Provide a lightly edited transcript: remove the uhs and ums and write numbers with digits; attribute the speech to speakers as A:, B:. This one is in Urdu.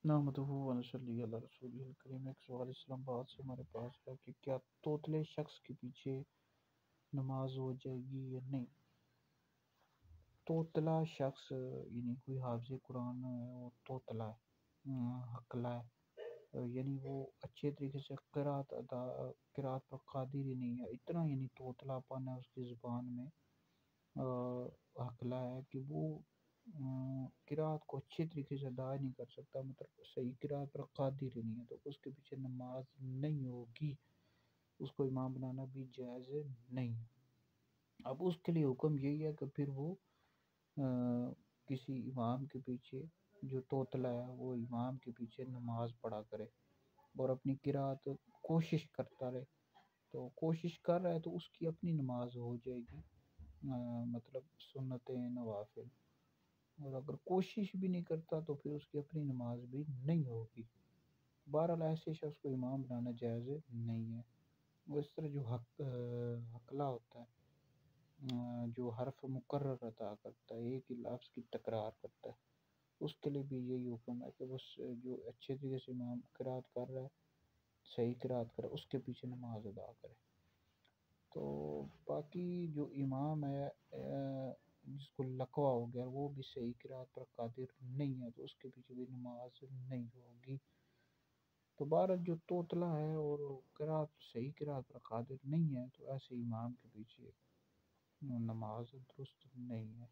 A: نحمدہ و نصلی علی رسولہ الکریم۔ ایک سوال اسلام آباد سے ہمارے پاس ہے کہ کیا توتلے شخص کے پیچھے نماز ہو جائے گی یا نہیں؟ توتلا شخص یعنی کوئی حافظ قرآن ہے وہ توتلا ہے، حقلا ہے، یعنی وہ اچھے طریقے سے قرات پر قادر ہی نہیں ہے، اتنا یعنی توتلا پن ہے اس کی زبان میں، حقلا ہے کہ وہ قرات کو اچھے طریقے سے ادا نہیں کر سکتا، مطلب صحیح قرات پر قادر ہی نہیں ہے، تو اس کے پیچھے نماز نہیں ہوگی، اس کو امام بنانا بھی جائز نہیں ہے۔ اب اس کے لیے حکم یہی ہے کہ پھر وہ کسی امام کے پیچھے، جو توتلا ہے وہ امام کے پیچھے نماز پڑھا کرے اور اپنی قرات کوشش کرتا رہے، تو کوشش کر رہا ہے تو اس کی اپنی نماز ہو جائے گی، مطلب سنتیں نوافل، اور اگر کوشش بھی نہیں کرتا تو پھر اس کی اپنی نماز بھی نہیں ہوگی۔ بہرحال ایسے شخص کو امام بنانا جائز نہیں ہے۔ وہ اس طرح جو حقلا ہوتا ہے، جو حرف مکرر عطا کرتا ہے، ایک ہی لفظ کی تکرار کرتا ہے، اس کے لیے بھی یہی حکم ہے کہ بس جو اچھے طریقے سے امام قرات کر رہا ہے، صحیح قرات کرے، اس کے پیچھے نماز ادا کرے۔ تو باقی جو امام ہے جس کو لقوہ ہو گیا وہ بھی صحیح قرات پر قادر نہیں ہے، تو اس کے پیچھے بھی نماز نہیں ہوگی۔ تو بہرحال جو توتلا ہے اور صحیح قرات پر قادر نہیں ہے، تو ایسے امام کے پیچھے نماز درست نہیں ہے۔